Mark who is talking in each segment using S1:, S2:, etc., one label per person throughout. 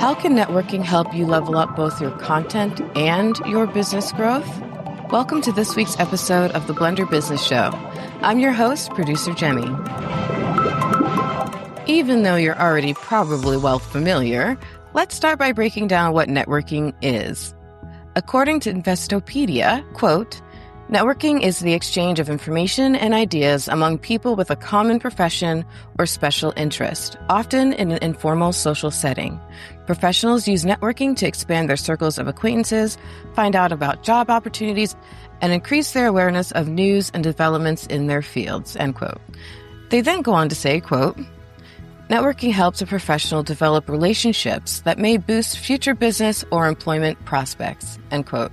S1: How can networking help you level up both your content and your business growth? Welcome to this week's episode of the Blender Business Show. I'm your host, producer Jaime. Even though you're already probably well familiar, let's start by breaking down what networking is. According to Investopedia, quote, networking is the exchange of information and ideas among people with a common profession or special interest, often in an informal social setting. Professionals use networking to expand their circles of acquaintances, find out about job opportunities, and increase their awareness of news and developments in their fields, end quote. They then go on to say, quote, networking helps a professional develop relationships that may boost future business or employment prospects, end quote.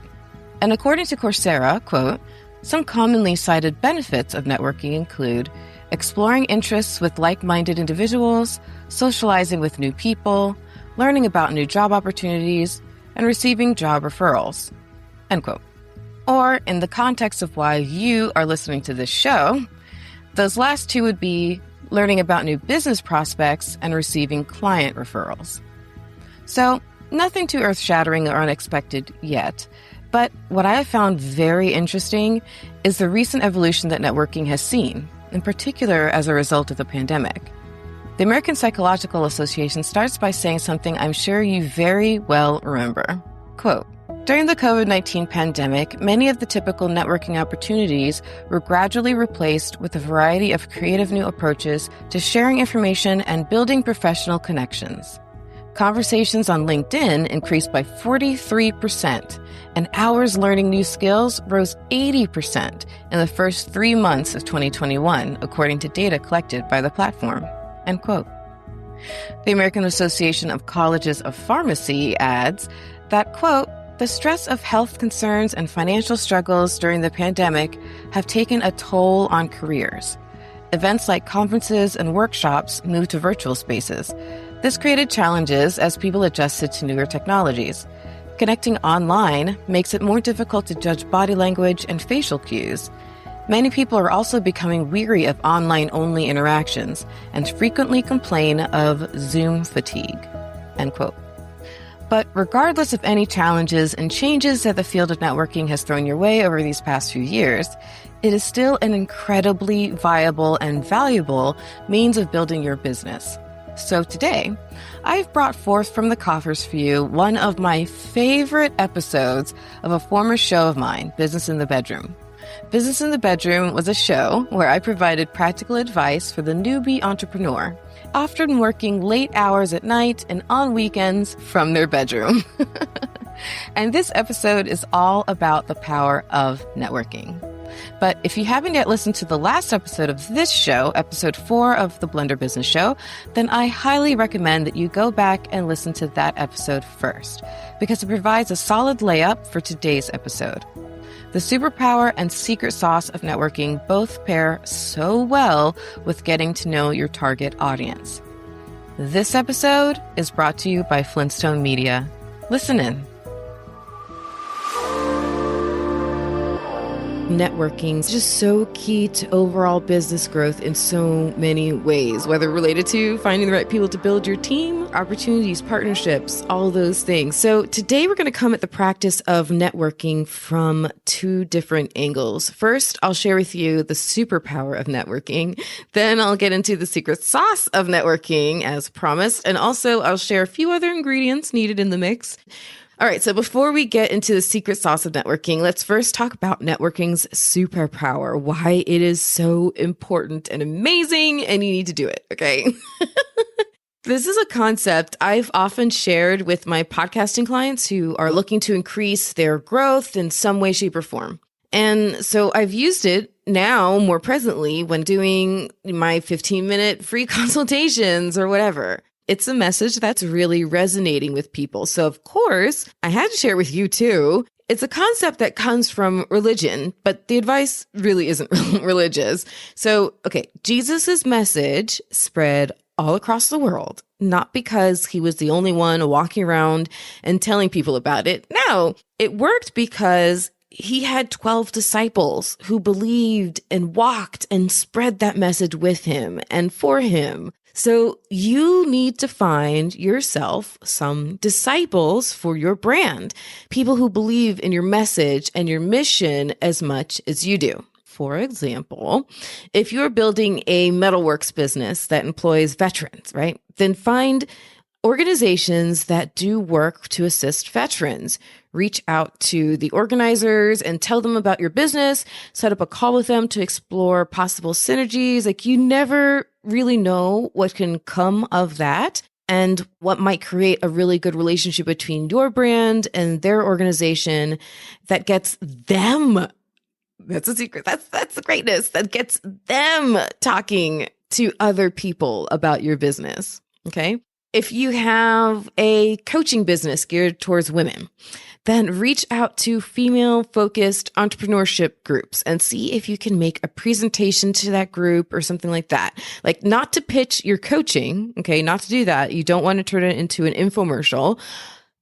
S1: And according to Coursera, quote, some commonly cited benefits of networking include exploring interests with like-minded individuals, socializing with new people, learning about new job opportunities, and receiving job referrals, end quote. Or in the context of why you are listening to this show, those last two would be learning about new business prospects and receiving client referrals. So nothing too earth-shattering or unexpected yet, but what I have found very interesting is the recent evolution that networking has seen, in particular as a result of the pandemic. The American Psychological Association starts by saying something I'm sure you very well remember. Quote, during the COVID-19 pandemic, many of the typical networking opportunities were gradually replaced with a variety of creative new approaches to sharing information and building professional connections. Conversations on LinkedIn increased by 43%, and hours learning new skills rose 80% in the first 3 months of 2021, according to data collected by the platform, end quote. The American Association of Colleges of Pharmacy adds that, quote, the stress of health concerns and financial struggles during the pandemic have taken a toll on careers. Events like conferences and workshops moved to virtual spaces. This created challenges as people adjusted to newer technologies. Connecting online makes it more difficult to judge body language and facial cues. Many people are also becoming weary of online-only interactions and frequently complain of Zoom fatigue, end quote. But regardless of any challenges and changes that the field of networking has thrown your way over these past few years, it is still an incredibly viable and valuable means of building your business. So today, I've brought forth from the coffers for you one of my favorite episodes of a former show of mine, Business in the Bedroom. Business in the Bedroom was a show where I provided practical advice for the newbie entrepreneur, often working late hours at night and on weekends from their bedroom. And this episode is all about the power of networking. But if you haven't yet listened to the last episode of this show, episode 4 of the Blender Business Show, then I highly recommend that you go back and listen to that episode first, because it provides a solid layup for today's episode. The superpower and secret sauce of networking both pair so well with getting to know your target audience. This episode is brought to you by Flintstone Media. Listen in. Networking is just so key to overall business growth in so many ways, whether related to finding the right people to build your team, opportunities, partnerships, all those things. So today we're going to come at the practice of networking from 2 different angles. First, I'll share with you the superpower of networking. Then I'll get into the secret sauce of networking as promised. And also I'll share a few other ingredients needed in the mix. All right, so before we get into the secret sauce of networking, let's first talk about networking's superpower, why it is so important and amazing, and you need to do it, okay? This is a concept I've often shared with my podcasting clients who are looking to increase their growth in some way, shape, or form. And so I've used it now more presently when doing my 15-minute free consultations or whatever. It's a message that's really resonating with people. So of course, I had to share with you too. It's a concept that comes from religion, but the advice really isn't religious. So, okay, Jesus's message spread all across the world, not because he was the only one walking around and telling people about it. No, it worked because he had 12 disciples who believed and walked and spread that message with him and for him. So you need to find yourself some disciples for your brand, people who believe in your message and your mission as much as you do. For example, if you're building a metalworks business that employs veterans, right? Then find organizations that do work to assist veterans. Reach out to the organizers and tell them about your business, set up a call with them to explore possible synergies. Like, you never really know what can come of that and what might create a really good relationship between your brand and their organization that gets them. That's a secret. That's the greatness that gets them talking to other people about your business. Okay. If you have a coaching business geared towards women, then reach out to female-focused entrepreneurship groups and see if you can make a presentation to that group or something like that. Like, not to pitch your coaching, okay, not to do that. You don't want to turn it into an infomercial.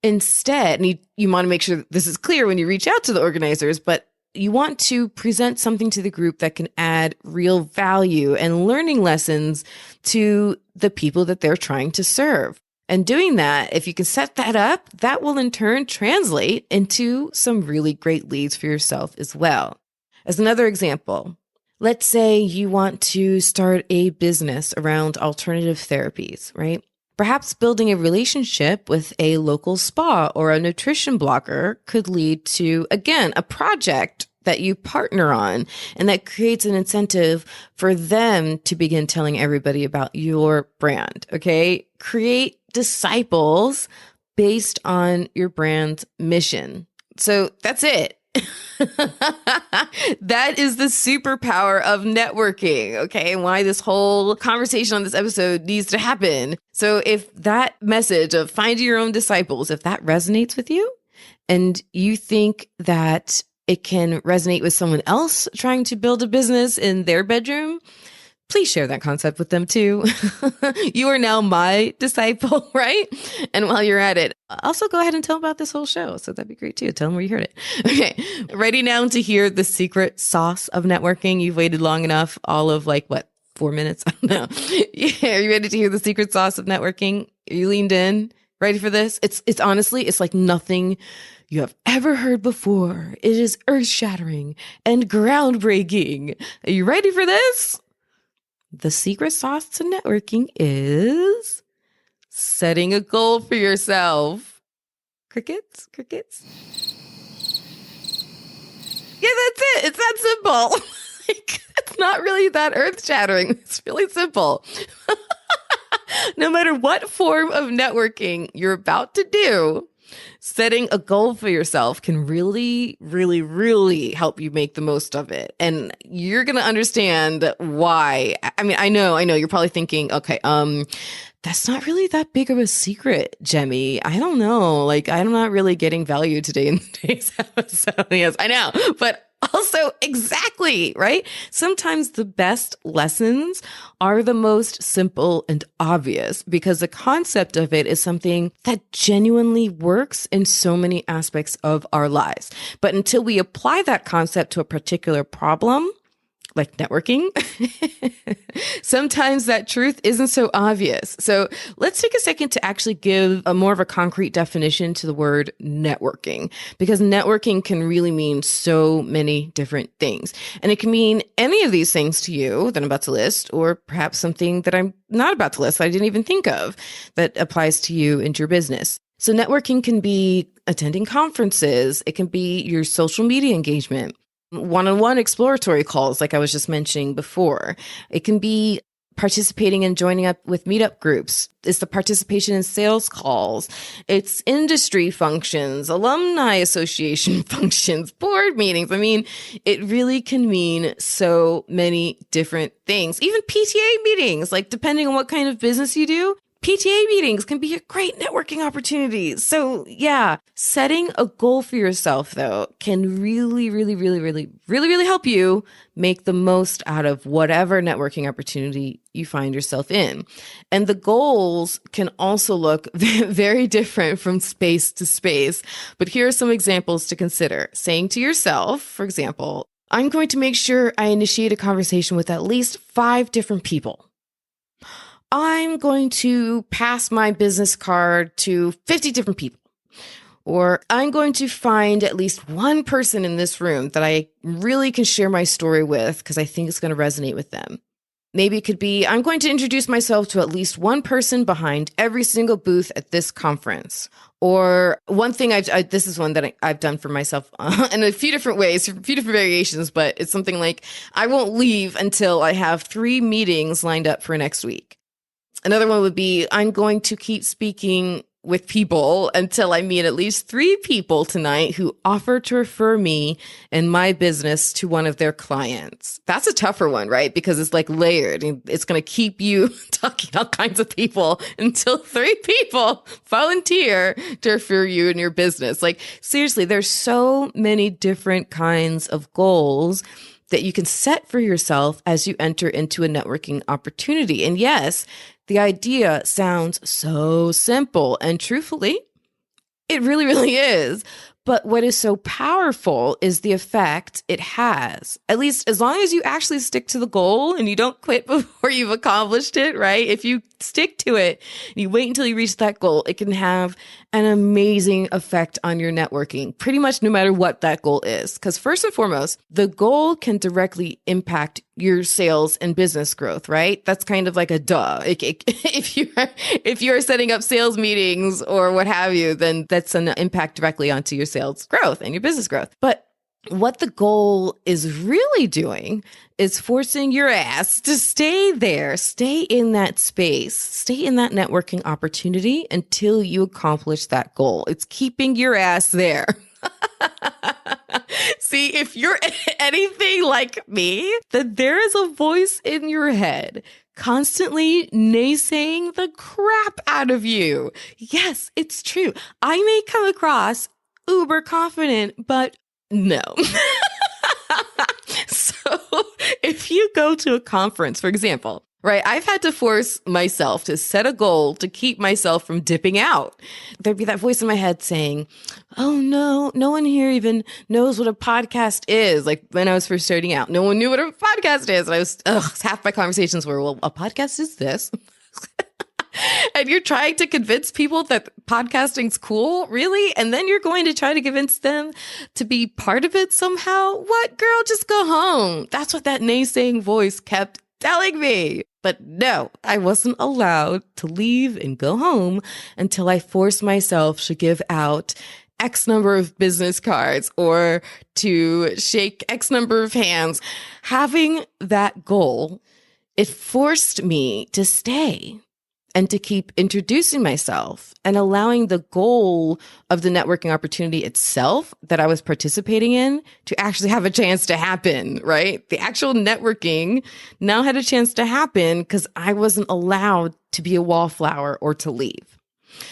S1: Instead, and you want to make sure this is clear when you reach out to the organizers, but you want to present something to the group that can add real value and learning lessons to the people that they're trying to serve. And doing that, if you can set that up, that will in turn translate into some really great leads for yourself as well. As another example, let's say you want to start a business around alternative therapies, right? Perhaps building a relationship with a local spa or a nutrition blogger could lead to, again, a project that you partner on, and that creates an incentive for them to begin telling everybody about your brand. Okay. Create disciples based on your brand's mission. So that's it. That is the superpower of networking, okay? And why this whole conversation on this episode needs to happen. So if that message of finding your own disciples, if that resonates with you and you think that it can resonate with someone else trying to build a business in their bedroom, please share that concept with them too. You are now my disciple, right? And while you're at it, also go ahead and tell them about this whole show. So that'd be great too. Tell them where you heard it. Okay. Ready now to hear the secret sauce of networking? You've waited long enough, all of 4 minutes? I don't know. Yeah, are you ready to hear the secret sauce of networking? Are you leaned in? Ready for this? It's honestly, it's like nothing you have ever heard before. It is earth-shattering and groundbreaking. Are you ready for this? The secret sauce to networking is setting a goal for yourself. Crickets? Crickets? Yeah, that's it. It's that simple. It's not really that earth-shattering. It's really simple. No matter what form of networking you're about to do, setting a goal for yourself can really, really, really help you make the most of it. And you're going to understand why. I mean, I know you're probably thinking, okay, that's not really that big of a secret, Jaime. I don't know. I'm not really getting value today in today's episode. Yes, I know. But also, exactly, right? Sometimes the best lessons are the most simple and obvious because the concept of it is something that genuinely works in so many aspects of our lives. But until we apply that concept to a particular problem, like networking, sometimes that truth isn't so obvious. So let's take a second to actually give a more of a concrete definition to the word networking, because networking can really mean so many different things. And it can mean any of these things to you that I'm about to list, or perhaps something that I'm not about to list that I didn't even think of that applies to you and your business. So networking can be attending conferences. It can be your social media engagement, one-on-one exploratory calls, like I was just mentioning before. It can be participating and joining up with meetup groups. It's the participation in sales calls. It's industry functions, alumni association functions, board meetings. I mean, it really can mean so many different things. Even PTA meetings, depending on what kind of business you do, PTA meetings can be a great networking opportunity. So yeah, setting a goal for yourself though can really, really, really, really, really, really help you make the most out of whatever networking opportunity you find yourself in. And the goals can also look very different from space to space. But here are some examples to consider. Saying to yourself, for example, I'm going to make sure I initiate a conversation with at least 5 different people. I'm going to pass my business card to 50 different people. Or I'm going to find at least one person in this room that I really can share my story with because I think it's going to resonate with them. Maybe it could be, I'm going to introduce myself to at least one person behind every single booth at this conference. Or one thing this is one that I've done for myself in a few different ways, a few different variations, but it's something like, I won't leave until I have 3 meetings lined up for next week. Another one would be, I'm going to keep speaking with people until I meet at least 3 people tonight who offer to refer me and my business to one of their clients. That's a tougher one, right? Because it's like layered and it's going to keep you talking to all kinds of people until 3 people volunteer to refer you and your business. Like seriously, there's so many different kinds of goals that you can set for yourself as you enter into a networking opportunity. And yes, the idea sounds so simple, and truthfully, it really, really is. But what is so powerful is the effect it has, at least as long as you actually stick to the goal and you don't quit before you've accomplished it, right? If you stick to it and you wait until you reach that goal, it can have an amazing effect on your networking, pretty much no matter what that goal is. Because first and foremost, the goal can directly impact your sales and business growth, right? That's kind of like a duh. If you're setting up sales meetings or what have you, then that's an impact directly onto your sales growth and your business growth. But what the goal is really doing is forcing your ass to stay there, stay in that space, stay in that networking opportunity until you accomplish that goal. It's keeping your ass there. See, if you're anything like me, then there is a voice in your head constantly naysaying the crap out of you. Yes, it's true. I may come across uber confident, but no. So if you go to a conference, for example, right, I've had to force myself to set a goal to keep myself from dipping out. There'd be that voice in my head saying, oh no, no one here even knows what a podcast is. Like when I was first starting out, no one knew what a podcast is. And half my conversations were, well, a podcast is this. And you're trying to convince people that podcasting's cool, really? And then you're going to try to convince them to be part of it somehow? What, girl, just go home. That's what that naysaying voice kept telling me. But no, I wasn't allowed to leave and go home until I forced myself to give out X number of business cards or to shake X number of hands. Having that goal, it forced me to stay and to keep introducing myself and allowing the goal of the networking opportunity itself that I was participating in to actually have a chance to happen, right? The actual networking now had a chance to happen because I wasn't allowed to be a wallflower or to leave.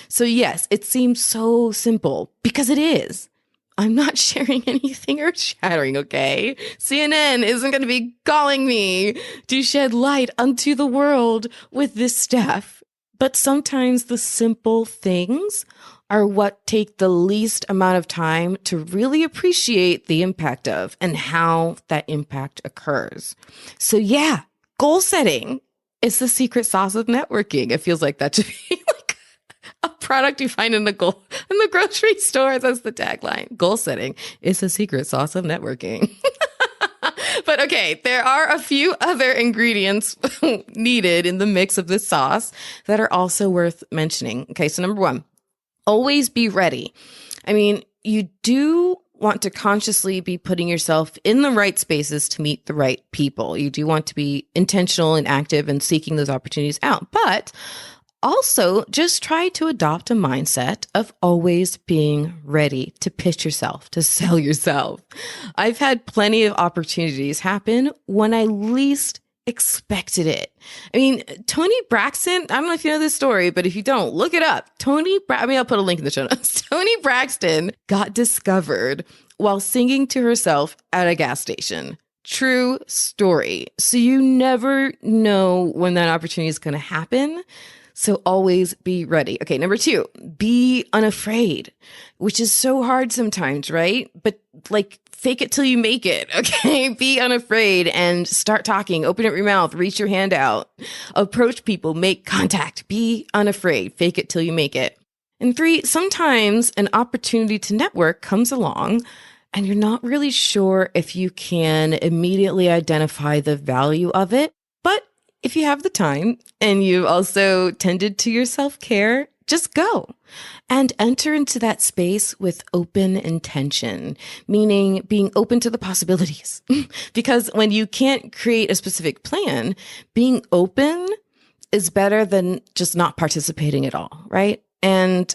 S1: So yes, it seems so simple because it is. I'm not sharing anything earth shattering, okay? CNN isn't going to be calling me to shed light unto the world with this stuff. But sometimes the simple things are what take the least amount of time to really appreciate the impact of and how that impact occurs. So yeah, goal setting is the secret sauce of networking. It feels like that to be like a product you find in the grocery store. That's the tagline. Goal setting is the secret sauce of networking. But okay, there are a few other ingredients needed in the mix of this sauce that are also worth mentioning. Okay, so number 1, always be ready. I mean, you do want to consciously be putting yourself in the right spaces to meet the right people. You do want to be intentional and active in seeking those opportunities out, but also just try to adopt a mindset of always being ready to pitch yourself, to sell yourself. I've had plenty of opportunities happen when I least expected it. I mean, Toni Braxton, I don't know if you know this story, but if you don't, look it up. I'll put a link in the show notes. Toni Braxton got discovered while singing to herself at a gas station. True story. So you never know when that opportunity is going to happen. So always be ready. Okay, number 2, be unafraid, which is so hard sometimes, right? But like, fake it till you make it, okay? Be unafraid and start talking. Open up your mouth, reach your hand out, approach people, make contact. Be unafraid. Fake it till you make it. And 3, sometimes an opportunity to network comes along and you're not really sure if you can immediately identify the value of it. But if you have the time and you've also tended to your self-care, just go and enter into that space with open intention, meaning being open to the possibilities. Because when you can't create a specific plan, being open is better than just not participating at all, right? And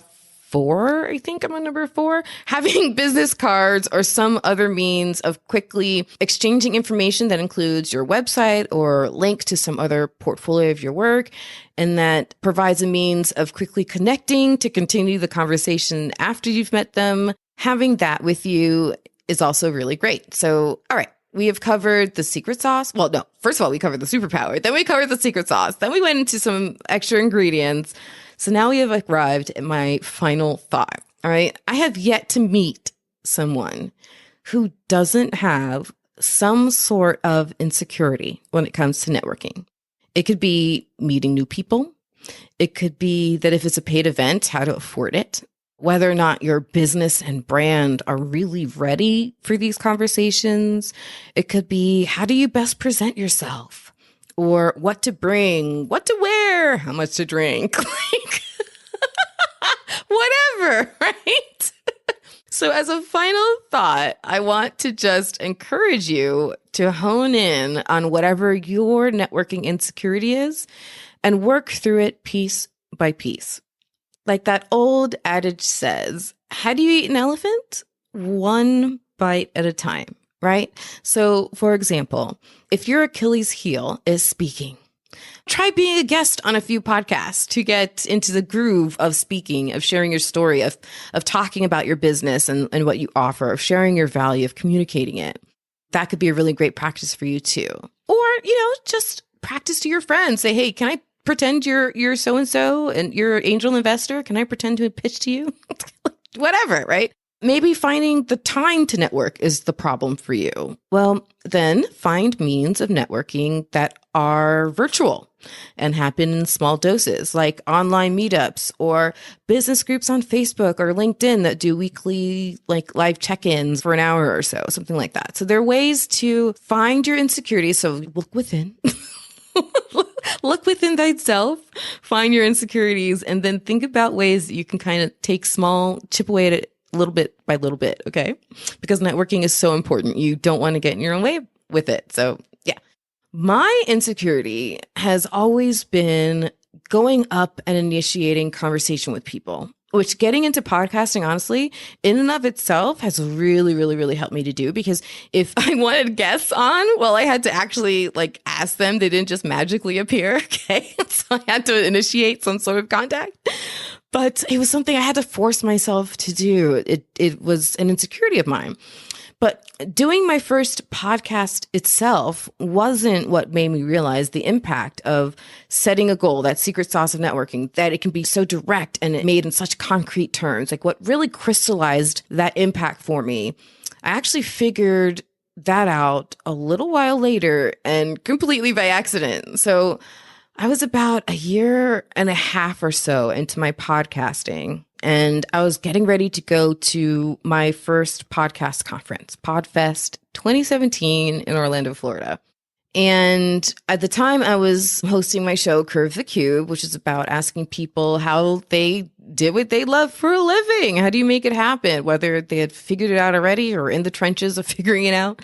S1: 4, I think I'm on number 4, having business cards or some other means of quickly exchanging information that includes your website or link to some other portfolio of your work, and that provides a means of quickly connecting to continue the conversation after you've met them. Having that with you is also really great. So, all right. We have covered the secret sauce. Well, no, first of all, we covered the superpower. Then we covered the secret sauce. Then we went into some extra ingredients. So now we have arrived at my final thought. All right. I have yet to meet someone who doesn't have some sort of insecurity when it comes to networking. It could be meeting new people. It could be that if it's a paid event, how to afford it. Whether or not your business and brand are really ready for these conversations. It could be, how do you best present yourself? Or what to bring, what to wear, how much to drink, like whatever, right? So as a final thought, I want to just encourage you to hone in on whatever your networking insecurity is and work through it piece by piece. Like that old adage says, how do you eat an elephant? One bite at a time, right? So for example, if your Achilles heel is speaking, try being a guest on a few podcasts to get into the groove of speaking, of sharing your story, of talking about your business and what you offer, of sharing your value, of communicating it. That could be a really great practice for you too. Or, just practice to your friends. Say, hey, can I pretend you're so-and-so and you're an angel investor? Can I pretend to pitch to you? Whatever, right? Maybe finding the time to network is the problem for you. Well, then find means of networking that are virtual and happen in small doses, like online meetups or business groups on Facebook or LinkedIn that do weekly, like live check-ins for an hour or so, something like that. So there are ways to find your insecurities. So look within. Look within thyself, find your insecurities, and then think about ways that you can kind of chip away at it little bit by little bit, okay? Because networking is so important. You don't want to get in your own way with it. So, yeah. My insecurity has always been going up and initiating conversation with people, which getting into podcasting, honestly, in and of itself has really, really, really helped me to do. Because if I wanted guests on, well, I had to actually ask them. They didn't just magically appear. Okay. So I had to initiate some sort of contact, but it was something I had to force myself to do. It was an insecurity of mine. But doing my first podcast itself wasn't what made me realize the impact of setting a goal, that secret sauce of networking, that it can be so direct and it made in such concrete terms. Like what really crystallized that impact for me, I actually figured that out a little while later and completely by accident. So I was about a year and a half or so into my podcasting. And I was getting ready to go to my first podcast conference, PodFest 2017 in Orlando, Florida. And at the time I was hosting my show, Curve the Cube, which is about asking people how they did what they love for a living. How do you make it happen? Whether they had figured it out already or in the trenches of figuring it out.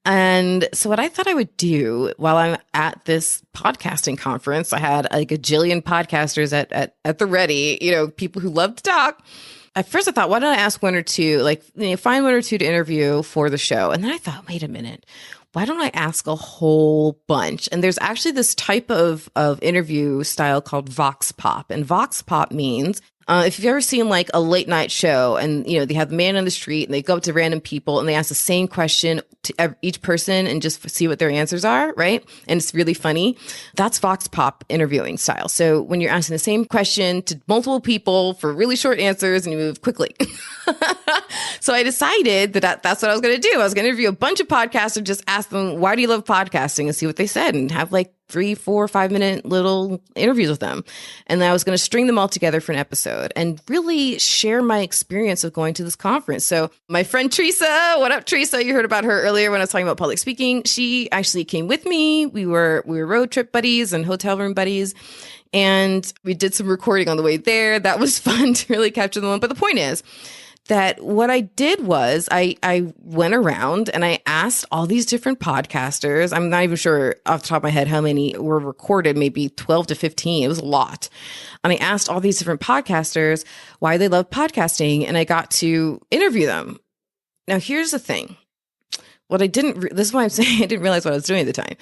S1: And so what I thought I would do while I'm at this podcasting conference, I had like a jillion podcasters at the ready, people who love to talk. At first I thought, why don't I ask one or two, find one or two to interview for the show. And then I thought, wait a minute, why don't I ask a whole bunch? And there's actually this type of interview style called Vox Pop. And Vox Pop means If you've ever seen like a late night show and, they have the man on the street and they go up to random people and they ask the same question to each person and just see what their answers are, right? And it's really funny. That's Vox Pop interviewing style. So when you're asking the same question to multiple people for really short answers and you move quickly. So I decided that that's what I was going to do. I was going to interview a bunch of podcasters, just ask them, why do you love podcasting, and see what they said, and have like 3, 4, 5-minute little interviews with them. And then I was going to string them all together for an episode and really share my experience of going to this conference. So my friend Teresa, what up, Teresa? You heard about her earlier when I was talking about public speaking. She actually came with me. We were road trip buddies and hotel room buddies. And we did some recording on the way there. That was fun to really capture the moment. But the point is that what I did was I went around and I asked all these different podcasters. I'm not even sure off the top of my head how many were recorded, maybe 12 to 15. It was a lot. And I asked all these different podcasters why they love podcasting, and I got to interview them. Now, here's the thing. This is why I'm saying I didn't realize what I was doing at the time.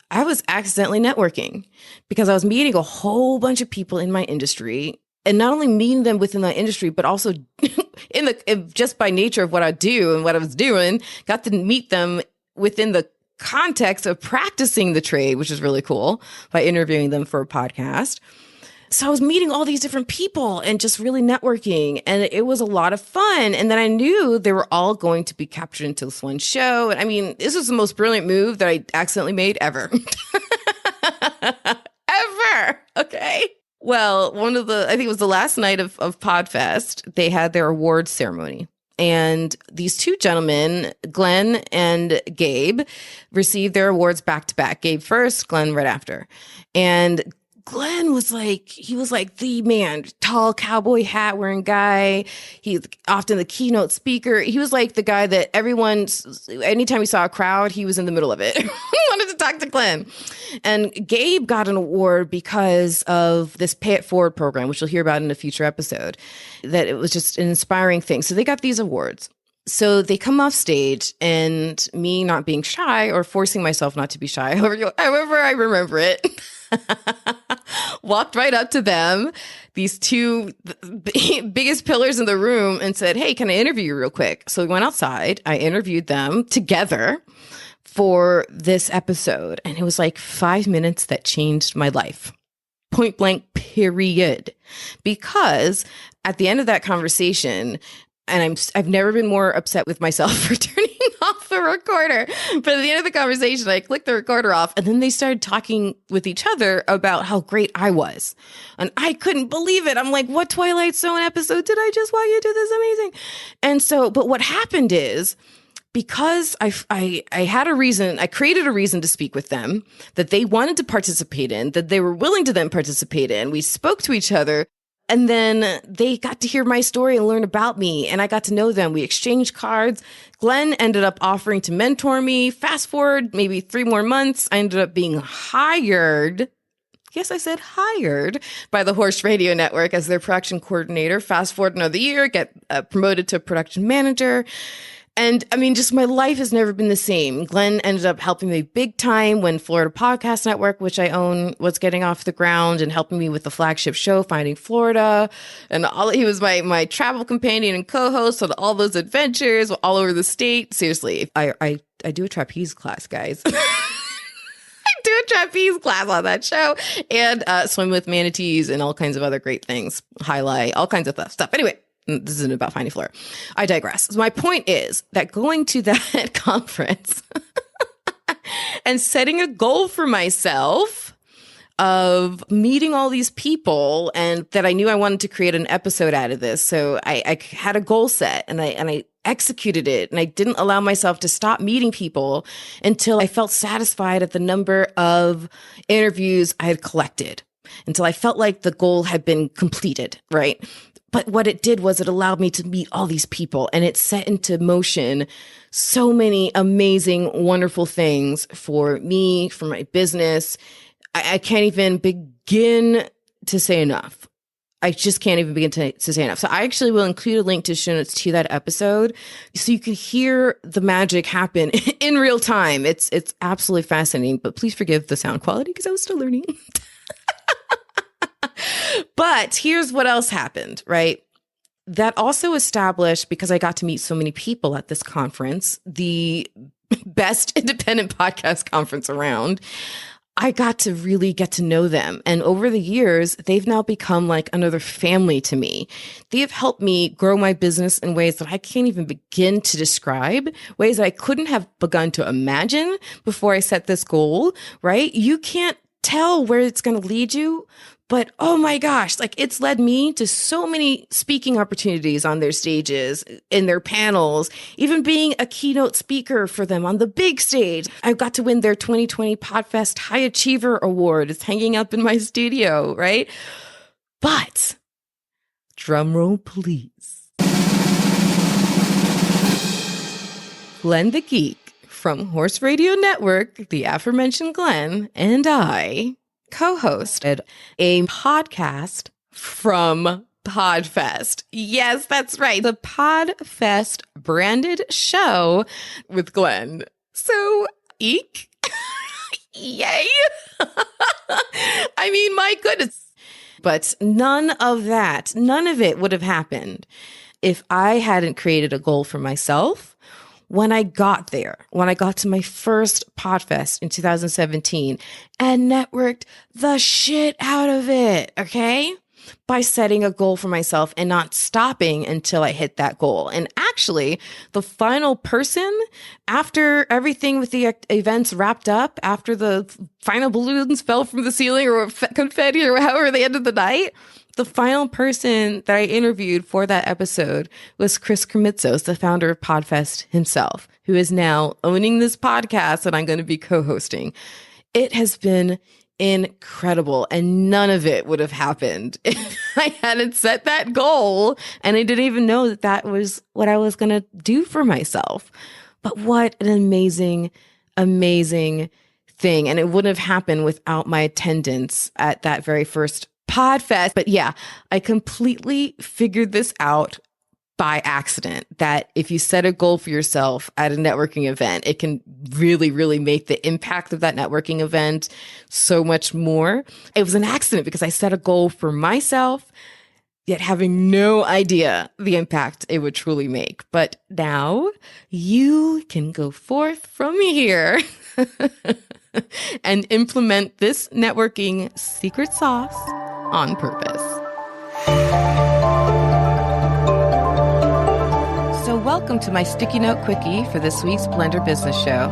S1: I was accidentally networking because I was meeting a whole bunch of people in my industry, and not only meeting them within that industry, but also just by nature of what I do and what I was doing, got to meet them within the context of practicing the trade, which is really cool, by interviewing them for a podcast. So I was meeting all these different people and just really networking, and it was a lot of fun. And then I knew they were all going to be captured into this one show. And I mean, this was the most brilliant move that I accidentally made ever. Ever. Okay. Well, I think it was the last night of PodFest, they had their awards ceremony. And these two gentlemen, Glenn and Gabe, received their awards back to back. Gabe first, Glenn right after. And Glenn was like the man, tall cowboy hat wearing guy. He's often the keynote speaker. He was like the guy that anytime he saw a crowd, he was in the middle of it. He wanted to talk to Glenn. And Gabe got an award because of this Pay It Forward program, which you'll hear about in a future episode, that it was just an inspiring thing. So they got these awards. So they come off stage, and me not being shy or forcing myself not to be shy, however I remember it, walked right up to them, these two biggest pillars in the room, and said, "Hey, can I interview you real quick?" So we went outside. I interviewed them together for this episode, and it was like 5 minutes that changed my life. Point blank, period. Because at the end of that conversation, and I've never been more upset with myself for turning off the recorder. But at the end of the conversation, I clicked the recorder off, and then they started talking with each other about how great I was. And I couldn't believe it. I'm like, what Twilight Zone episode did I just walk into? This amazing. And so, but what happened is, because I had a reason, I created a reason to speak with them that they wanted to participate in, that they were willing to then participate in. We spoke to each other. And then they got to hear my story and learn about me, and I got to know them. We exchanged cards. Glenn ended up offering to mentor me. Fast forward maybe 3 more months, I ended up being hired. Yes, I said hired by the Horse Radio Network as their production coordinator. Fast forward another year, get promoted to production manager. And I mean, just my life has never been the same. Glenn ended up helping me big time when Florida Podcast Network, which I own, was getting off the ground, and helping me with the flagship show, Finding Florida. And he was my travel companion and co-host on all those adventures all over the state. Seriously, I do a trapeze class, guys. I do a trapeze class on that show, and swim with manatees and all kinds of other great things. Highlight, all kinds of stuff. Anyway. This isn't about Finding Flora. I digress. So my point is that going to that conference and setting a goal for myself of meeting all these people, and that I knew I wanted to create an episode out of this. So I had a goal set, and I executed it, and I didn't allow myself to stop meeting people until I felt satisfied at the number of interviews I had collected, until I felt like the goal had been completed, right? But what it did was it allowed me to meet all these people, and it set into motion so many amazing, wonderful things for me, for my business. I can't even begin to say enough. I just can't even begin to say enough. So I actually will include a link to show notes to that episode so you can hear the magic happen in real time. It's absolutely fascinating, but please forgive the sound quality because I was still learning. But here's what else happened, right? That also established, because I got to meet so many people at this conference, the best independent podcast conference around, I got to really get to know them. And over the years, they've now become like another family to me. They have helped me grow my business in ways that I can't even begin to describe, ways that I couldn't have begun to imagine before I set this goal, right? You can't tell where it's going to lead you. But oh my gosh, like it's led me to so many speaking opportunities on their stages, in their panels, even being a keynote speaker for them on the big stage. I got to win their 2020 Podfest High Achiever Award. It's hanging up in my studio, right? But drum roll, please. Glenn the Geek from Horse Radio Network, the aforementioned Glenn, and I co-hosted a podcast from Podfest. Yes, that's right. The Podfest branded show with Glenn. So, eek. Yay. I mean, my goodness. But none of it would have happened if I hadn't created a goal for myself. When I got to my first Podfest in 2017 and networked the shit out of it, okay? By setting a goal for myself and not stopping until I hit that goal. And actually, the final person, after everything with the events wrapped up, after the final balloons fell from the ceiling or confetti or however they ended the night, the final person that I interviewed for that episode was Chris Kremitzos, the founder of Podfest himself, who is now owning this podcast that I'm going to be co-hosting. It has been incredible, and none of it would have happened if I hadn't set that goal, and I didn't even know that that was what I was going to do for myself. But what an amazing, amazing thing. And it wouldn't have happened without my attendance at that very first Podfest. But yeah, I completely figured this out by accident, that if you set a goal for yourself at a networking event, it can really, really make the impact of that networking event so much more. It was an accident because I set a goal for myself, yet having no idea the impact it would truly make. But now you can go forth from here and implement this networking secret sauce on purpose. So welcome to my sticky note quickie for this week's Blender Business Show.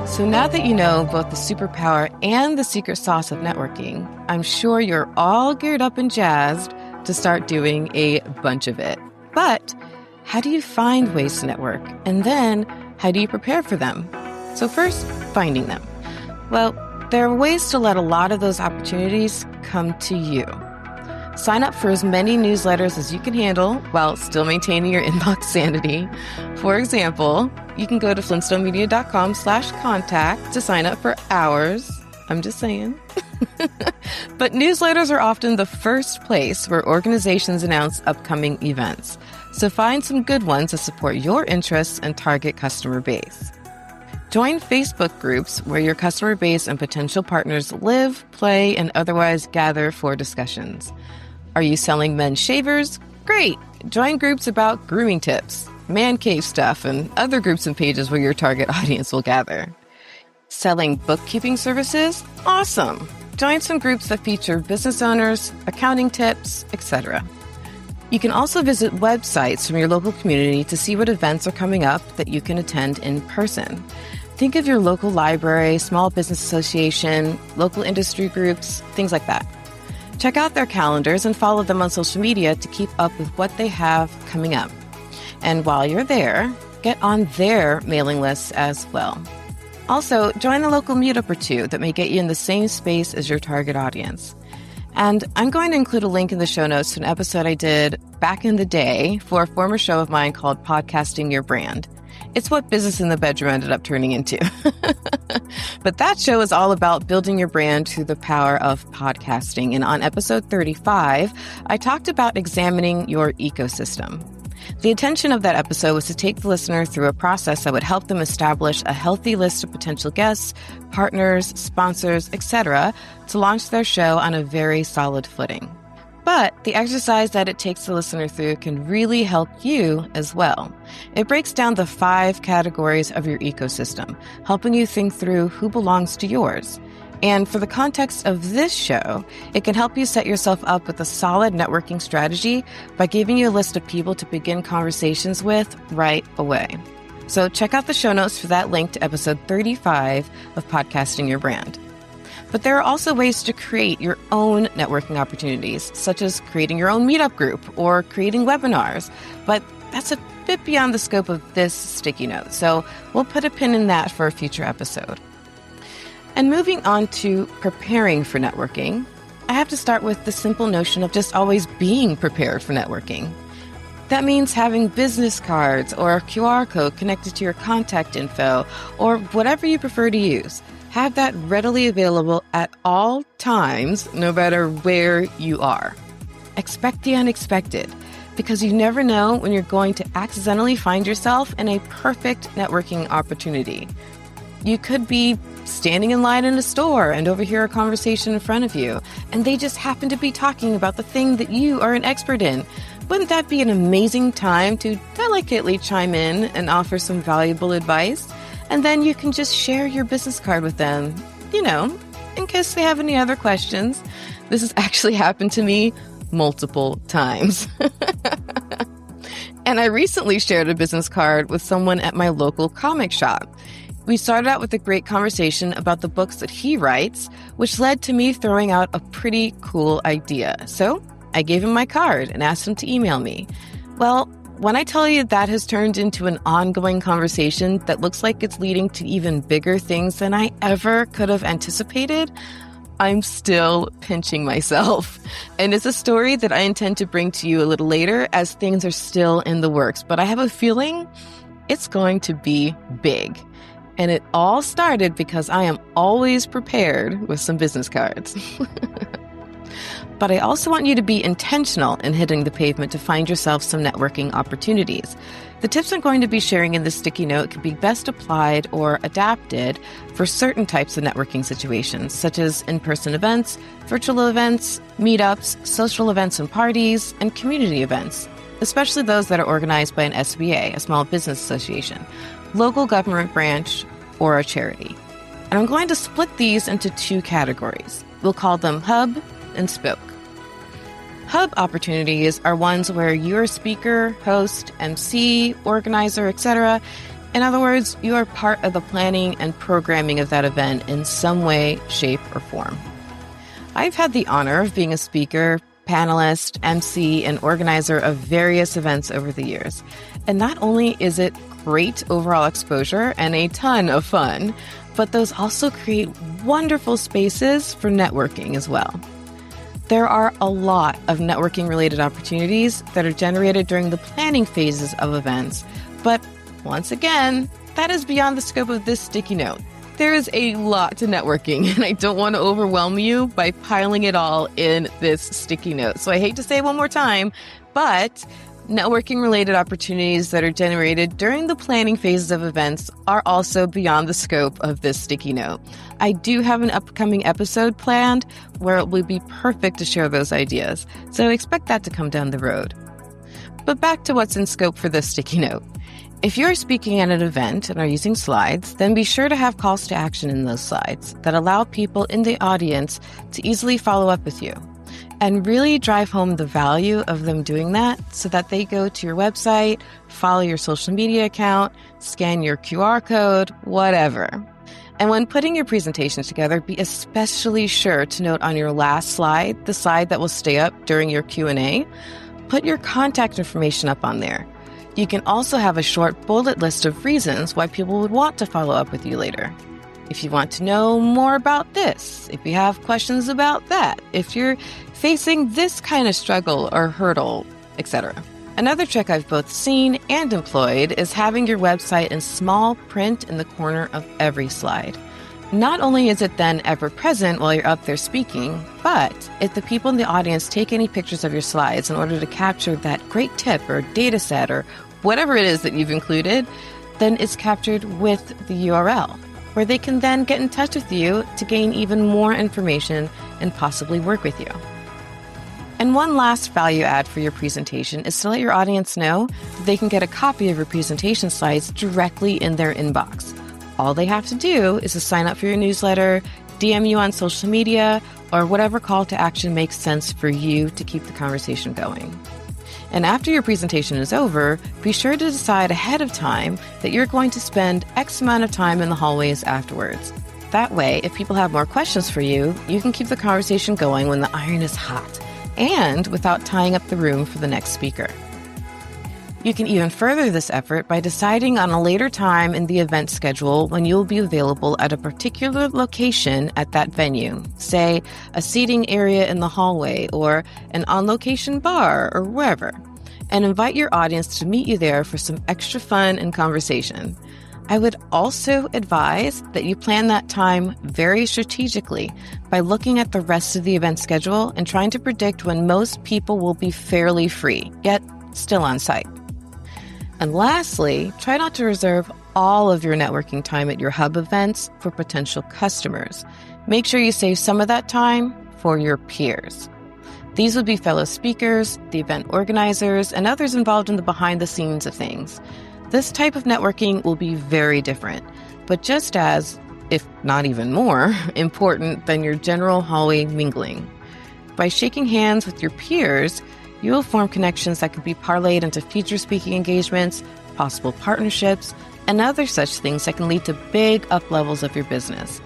S1: So now that you know both the superpower and the secret sauce of networking, I'm sure you're all geared up and jazzed to start doing a bunch of it. But how do you find ways to network? And then how do you prepare for them? So first, finding them. Well, there are ways to let a lot of those opportunities come to you. Sign up for as many newsletters as you can handle while still maintaining your inbox sanity. For example, you can go to flintstonemedia.com/contact to sign up for ours. I'm just saying. But newsletters are often the first place where organizations announce upcoming events. So find some good ones to support your interests and target customer base. Join Facebook groups where your customer base and potential partners live, play, and otherwise gather for discussions. Are you selling men's shavers? Great! Join groups about grooming tips, man cave stuff, and other groups and pages where your target audience will gather. Selling bookkeeping services? Awesome! Join some groups that feature business owners, accounting tips, etc. You can also visit websites from your local community to see what events are coming up that you can attend in person. Think of your local library, small business association, local industry groups, things like that. Check out their calendars and follow them on social media to keep up with what they have coming up. And while you're there, get on their mailing lists as well. Also, join a local meetup or two that may get you in the same space as your target audience. And I'm going to include a link in the show notes to an episode I did back in the day for a former show of mine called Podcasting Your Brand. It's what Business in the Bedroom ended up turning into. But that show is all about building your brand through the power of podcasting. And on episode 35, I talked about examining your ecosystem. The intention of that episode was to take the listener through a process that would help them establish a healthy list of potential guests, partners, sponsors, etc., to launch their show on a very solid footing. But the exercise that it takes the listener through can really help you as well. It breaks down the 5 categories of your ecosystem, helping you think through who belongs to yours. And for the context of this show, it can help you set yourself up with a solid networking strategy by giving you a list of people to begin conversations with right away. So check out the show notes for that link to episode 35 of Podcasting Your Brand. But there are also ways to create your own networking opportunities, such as creating your own meetup group or creating webinars. But that's a bit beyond the scope of this sticky note, so we'll put a pin in that for a future episode. And moving on to preparing for networking, I have to start with the simple notion of just always being prepared for networking. That means having business cards or a QR code connected to your contact info or whatever you prefer to use. Have that readily available at all times, no matter where you are. Expect the unexpected, because you never know when you're going to accidentally find yourself in a perfect networking opportunity. You could be standing in line in a store and overhear a conversation in front of you, and they just happen to be talking about the thing that you are an expert in. Wouldn't that be an amazing time to delicately chime in and offer some valuable advice? And then you can just share your business card with them, in case they have any other questions. This has actually happened to me multiple times. And I recently shared a business card with someone at my local comic shop. We started out with a great conversation about the books that he writes, which led to me throwing out a pretty cool idea. So I gave him my card and asked him to email me. Well, when I tell you that has turned into an ongoing conversation that looks like it's leading to even bigger things than I ever could have anticipated, I'm still pinching myself. And it's a story that I intend to bring to you a little later as things are still in the works. But I have a feeling it's going to be big. And it all started because I am always prepared with some business cards. But I also want you to be intentional in hitting the pavement to find yourself some networking opportunities. The tips I'm going to be sharing in this sticky note can be best applied or adapted for certain types of networking situations, such as in-person events, virtual events, meetups, social events and parties, and community events, especially those that are organized by an SBA, a small business association, local government branch, or a charity. And I'm going to split these into 2 categories. We'll call them hub and spoke. Hub opportunities are ones where you're a speaker, host, MC, organizer, etc. In other words, you are part of the planning and programming of that event in some way, shape, or form. I've had the honor of being a speaker, panelist, MC, and organizer of various events over the years. And not only is it great overall exposure and a ton of fun, but those also create wonderful spaces for networking as well. There are a lot of networking-related opportunities that are generated during the planning phases of events, but once again, that is beyond the scope of this sticky note. There is a lot to networking, and I don't want to overwhelm you by piling it all in this sticky note. So I hate to say it one more time, but networking-related opportunities that are generated during the planning phases of events are also beyond the scope of this sticky note. I do have an upcoming episode planned where it will be perfect to share those ideas, so expect that to come down the road. But back to what's in scope for this sticky note. If you're speaking at an event and are using slides, then be sure to have calls to action in those slides that allow people in the audience to easily follow up with you. And really drive home the value of them doing that so that they go to your website, follow your social media account, scan your QR code, whatever. And when putting your presentations together, be especially sure to note on your last slide, the slide that will stay up during your Q&A, put your contact information up on there. You can also have a short bullet list of reasons why people would want to follow up with you later. If you want to know more about this, if you have questions about that, if you're facing this kind of struggle or hurdle, etc. Another trick I've both seen and employed is having your website in small print in the corner of every slide. Not only is it then ever present while you're up there speaking, but if the people in the audience take any pictures of your slides in order to capture that great tip or data set or whatever it is that you've included, then it's captured with the URL, where they can then get in touch with you to gain even more information and possibly work with you. And one last value add for your presentation is to let your audience know that they can get a copy of your presentation slides directly in their inbox. All they have to do is to sign up for your newsletter, DM you on social media, or whatever call to action makes sense for you to keep the conversation going. And after your presentation is over, be sure to decide ahead of time that you're going to spend X amount of time in the hallways afterwards. That way, if people have more questions for you, you can keep the conversation going when the iron is hot, and without tying up the room for the next speaker. You can even further this effort by deciding on a later time in the event schedule when you'll be available at a particular location at that venue, say a seating area in the hallway or an on-location bar or wherever, and invite your audience to meet you there for some extra fun and conversation. I would also advise that you plan that time very strategically by looking at the rest of the event schedule and trying to predict when most people will be fairly free, yet still on site. And lastly, try not to reserve all of your networking time at your hub events for potential customers. Make sure you save some of that time for your peers. These would be fellow speakers, the event organizers, and others involved in the behind the scenes of things. This type of networking will be very different, but just as, if not even more, important than your general hallway mingling. By shaking hands with your peers, you will form connections that could be parlayed into future speaking engagements, possible partnerships, and other such things that can lead to big up levels of your business.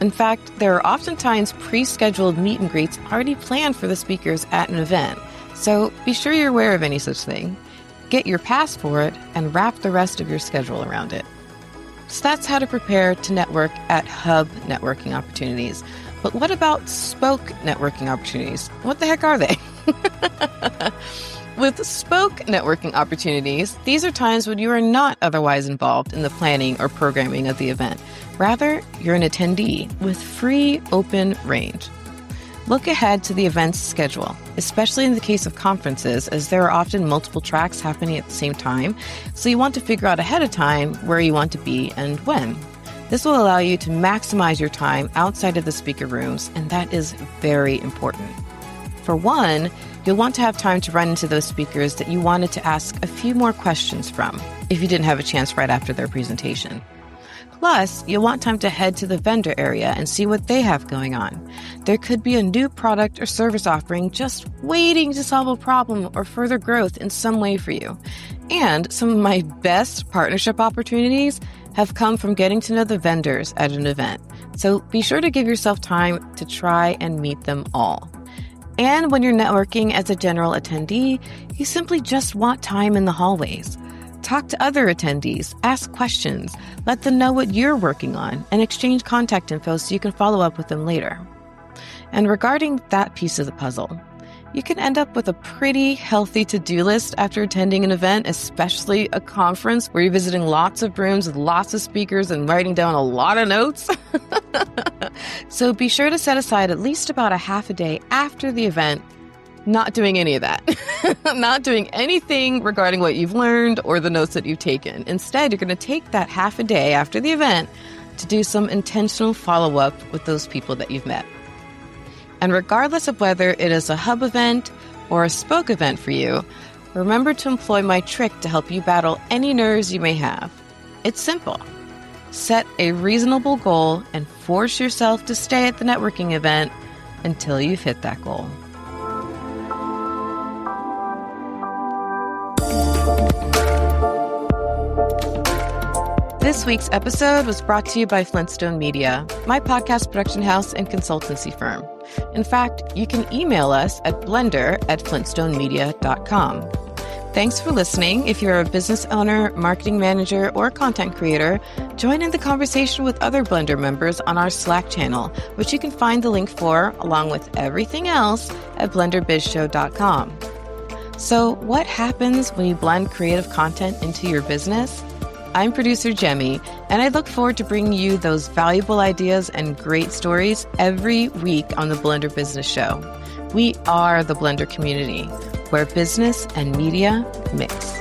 S1: In fact, there are oftentimes pre-scheduled meet and greets already planned for the speakers at an event, so be sure you're aware of any such thing. Get your pass for it and wrap the rest of your schedule around it. So that's how to prepare to network at hub networking opportunities. But what about spoke networking opportunities? What the heck are they? With spoke networking opportunities, these are times when you are not otherwise involved in the planning or programming of the event. Rather, you're an attendee with free open range. Look ahead to the event's schedule, especially in the case of conferences, as there are often multiple tracks happening at the same time, so you want to figure out ahead of time where you want to be and when. This will allow you to maximize your time outside of the speaker rooms, and that is very important. For one, you'll want to have time to run into those speakers that you wanted to ask a few more questions from, if you didn't have a chance right after their presentation. Plus, you'll want time to head to the vendor area and see what they have going on. There could be a new product or service offering just waiting to solve a problem or further growth in some way for you. And some of my best partnership opportunities have come from getting to know the vendors at an event. So be sure to give yourself time to try and meet them all. And when you're networking as a general attendee, you simply just want time in the hallways. Talk to other attendees, ask questions, let them know what you're working on, and exchange contact info so you can follow up with them later. And regarding that piece of the puzzle, you can end up with a pretty healthy to-do list after attending an event, especially a conference where you're visiting lots of rooms with lots of speakers and writing down a lot of notes. So be sure to set aside at least about a half a day after the event, not doing any of that, not doing anything regarding what you've learned or the notes that you've taken. Instead, you're going to take that half a day after the event to do some intentional follow-up with those people that you've met. And regardless of whether it is a hub event or a spoke event for you, remember to employ my trick to help you battle any nerves you may have. It's simple. Set a reasonable goal and force yourself to stay at the networking event until you've hit that goal. This week's episode was brought to you by Flintstone Media, my podcast production house and consultancy firm. In fact, you can email us at blender@flintstonemedia.com. Thanks for listening. If you're a business owner, marketing manager, or content creator, join in the conversation with other Blender members on our Slack channel, which you can find the link for, along with everything else, at blenderbizshow.com. So what happens when you blend creative content into your business? I'm producer Jaime, and I look forward to bringing you those valuable ideas and great stories every week on the Blender Business Show. We are the Blender community, where business and media mix.